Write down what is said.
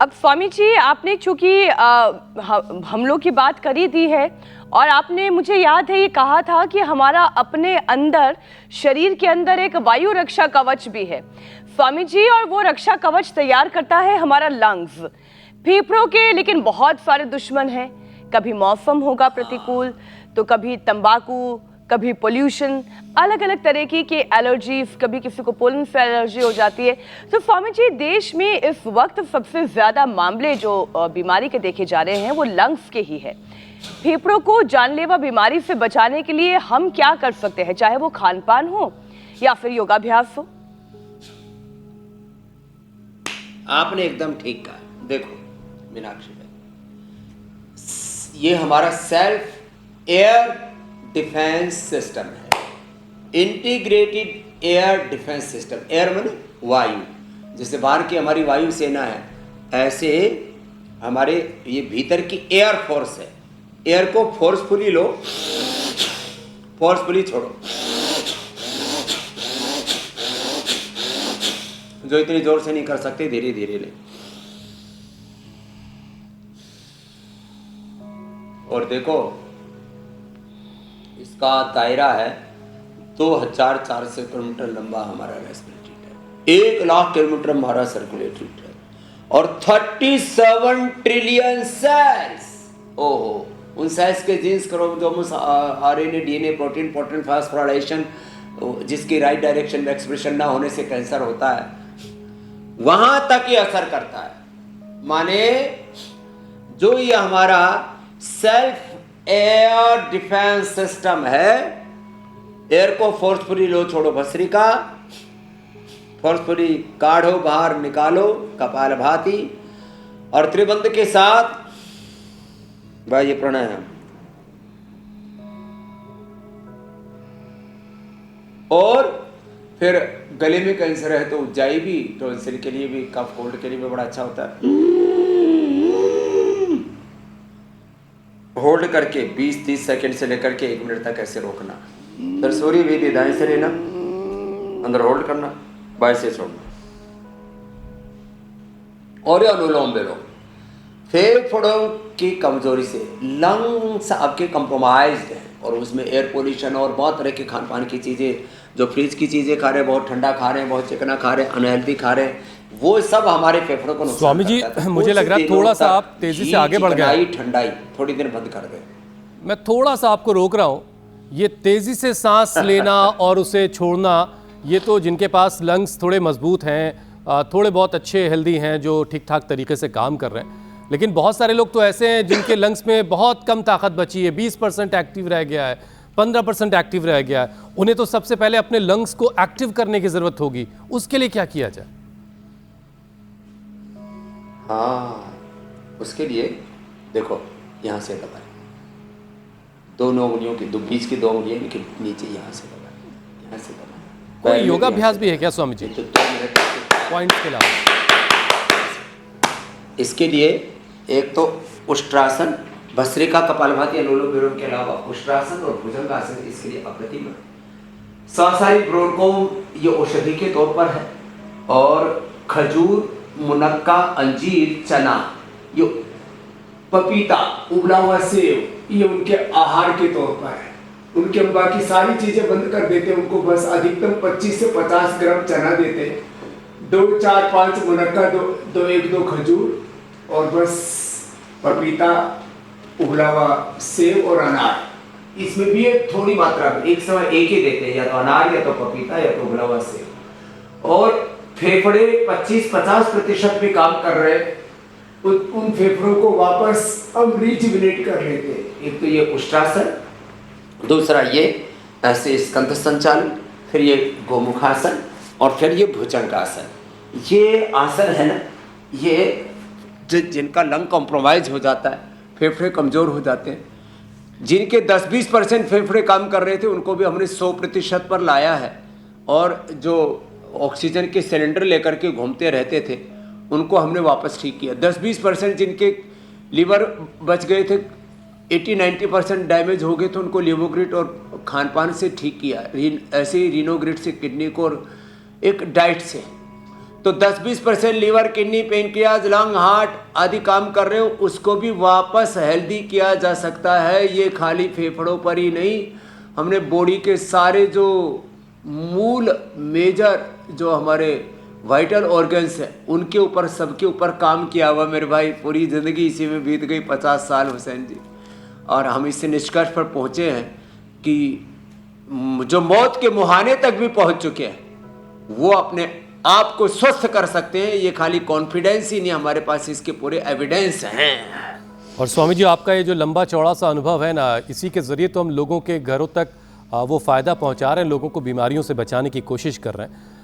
अब स्वामी जी आपने चूंकि हमलों की बात करी दी है और आपने मुझे याद है ये कहा था कि हमारा अपने अंदर शरीर के अंदर एक वायु रक्षा कवच भी है स्वामी जी, और वो रक्षा कवच तैयार करता है हमारा लंग्स, फेफड़ों के। लेकिन बहुत सारे दुश्मन हैं, कभी मौसम होगा प्रतिकूल तो कभी तंबाकू, कभी पोल्यूशन, अलग अलग तरह की एलर्जीज, कभी किसी को पोलन से एलर्जी हो जाती है। तो स्वामी जी, देश में इस वक्त सबसे ज्यादा मामले जो बीमारी के देखे जा रहे हैं वो लंग्स के ही है। फेफड़ों को जानलेवा बीमारी से बचाने के लिए हम क्या कर सकते हैं, चाहे वो खान पान हो या फिर योगाभ्यास हो? आपने एकदम ठीक कहा। देखो मीनाक्षी भाई, ये हमारा सेल्फ एयर डिफेंस सिस्टम है, integrated air defence system. Air माने वायु, जैसे बाहर की हमारी वायु सेना है, ऐसे हमारे ये भीतर की एयर फोर्स है। एयर को फोर्सफुली लो, फोर्सफुली छोड़ो। जो इतनी जोर से नहीं कर सकते, धीरे धीरे ले। और देखो इसका दायरा है 2400 किलोमीटर लंबा हमारा रेस्पिरेटरी ट्रैक्ट, 1 लाख किलोमीटर हमारा सर्कुलेटरी ट्रैक्ट और 37 ट्रिलियन सेल्स। ओहो, उन सेल्स के genes chromosomes, RNA, DNA, protein, phosphorylation, जिसकी राइट डायरेक्शन में एक्सप्रेशन ना होने से कैंसर होता है, वहां तक ये असर करता है। माने जो ये हमारा सेल्फ एयर डिफेंस सिस्टम है, एयर को फोर्सफुली लो, छोड़ो, भस्त्रिका फोर्सफुली काढ़ो, बाहर निकालो, कपालभाति, और त्रिबंध के साथ भाई ये प्राणायाम। और फिर गले में कैंसर है तो उज्जाई भी, टॉन्सिल के लिए भी, कफ कोल्ड के लिए भी बड़ा अच्छा होता है। होल्ड करके 20-30 सेकंड से लेकर के 1 मिनट तक ऐसे रोकना, फिर सूर्य भी दाएं से लेना, अंदर होल्ड करना, बाएं से छोड़ना, और ये अनुलोम विलोम। फेफड़ों की कमजोरी से लंग्स आपके कंप्रोमाइज्ड हैं, और उसमें एयर पोल्यूशन और बहुत तरह के खान पान की चीज़ें, जो फ्रिज की चीज़ें खा रहे हैं, बहुत ठंडा खा रहे हैं, बहुत चिकना खा रहे हैं, अनहेल्दी खा रहे हैं, वो सब हमारे फेफड़ों को नुकसान स्वामी जी, करता है। मुझे लग रहा है थोड़ा सा आप तेजी से आगे बढ़ गए। ठंडाई थोड़ी देर बंद कर दें। मैं थोड़ा सा आपको रोक रहा हूं। ये तेजी से सांस लेना और उसे छोड़ना, ये तो जिनके पास लंग्स थोड़े मजबूत हैं, थोड़े बहुत अच्छे हेल्दी हैं, जो ठीक ठाक तरीके से काम कर रहे हैं, लेकिन बहुत सारे लोग तो ऐसे हैं जिनके लंग्स में बहुत कम ताकत बची है, 20% एक्टिव रह गया है, 15% एक्टिव रह गया है। उन्हें तो सबसे पहले अपने लंग्स को एक्टिव करने की जरूरत होगी। उसके लिए क्या किया जाए? हाँ, उसके लिए देखो, यहाँ से दबाएं, दोनों उंगलियों की, बीच की 2 उंगलियों के नीचे, यहाँ से दबाएं, यहाँ से दबाएं। कोई योगाभ्यास भी है क्या स्वामी जी, तो 2 मिनट पॉइंट्स के अलावा? इसके लिए एक तो उष्ट्रासन, भस्त्रिका, कपालभाति, अनुलोम विलोम के अलावा उष्ट्रासन और भुजंगासन इसके लिए अप्रतिम है। सांसारिक ब्रोंकोम ये औषधि के तौर पर है, और खजूर, मुनक्का, अंजीर, चना, ये पपीता, उबला हुआ सेब, ये उनके आहार के तौर पर है। उनके हम बाकी सारी चीजें बंद कर देते हैं, उनको बस अधिकतम 25 से 50 ग्राम चना देते हैं, 2, 4, 5 मुनक्का, 1-2 खजूर, और बस पपीता, उबला हुआ सेब और अनार। इसमें भी एक थोड़ी मात्रा में, एक समय एक ही देते हैं, या तो अनार, या तो पपीता, या तो उबला हुआ सेब। और फेफड़े 25-50% भी काम कर रहे हैं, उन फेफड़ों को वापस हम रिजुविनेट कर लेते हैं। एक तो ये उष्ट्रासन, दूसरा ये ऐसे स्कंध संचालन, फिर ये गोमुखासन, और फिर ये भुजंगासन। ये आसन है ना, ये जिनका लंग कॉम्प्रोमाइज हो जाता है, फेफड़े कमज़ोर हो जाते हैं, जिनके 10-20% फेफड़े काम कर रहे थे, उनको भी हमने 100% पर लाया है। और जो ऑक्सीजन के सिलेंडर लेकर के घूमते रहते थे, उनको हमने वापस ठीक किया। 10-20% जिनके लीवर बच गए थे, 80-90% डैमेज हो गए थे, उनको लिवोग्रिड और खान पान से ठीक किया। ऐसे ही रीनोग्रिड से, किडनी को, और एक डाइट से। तो 10-20% liver, kidney, pancreas, lung, heart आदि काम कर रहे हो, उसको भी वापस हेल्दी किया जा सकता है। ये खाली फेफड़ों पर ही नहीं, हमने बॉडी के सारे जो मूल मेजर जो हमारे वाइटल ऑर्गन्स हैं उनके ऊपर, सबके ऊपर काम किया हुआ मेरे भाई। पूरी ज़िंदगी इसी में बीत गई, 50 साल हुसैन जी, और हम इससे निष्कर्ष पर पहुँचे हैं कि जो मौत के मुहाने तक भी पहुँच चुके हैं वो अपने आप को स्वस्थ कर सकते हैं। ये खाली कॉन्फिडेंस ही नहीं, हमारे पास इसके पूरे एविडेंस हैं। और स्वामी जी, आपका ये जो लंबा चौड़ा सा अनुभव है ना, इसी के ज़रिए तो हम लोगों के घरों तक वो फ़ायदा पहुंचा रहे हैं, लोगों को बीमारियों से बचाने की कोशिश कर रहे हैं।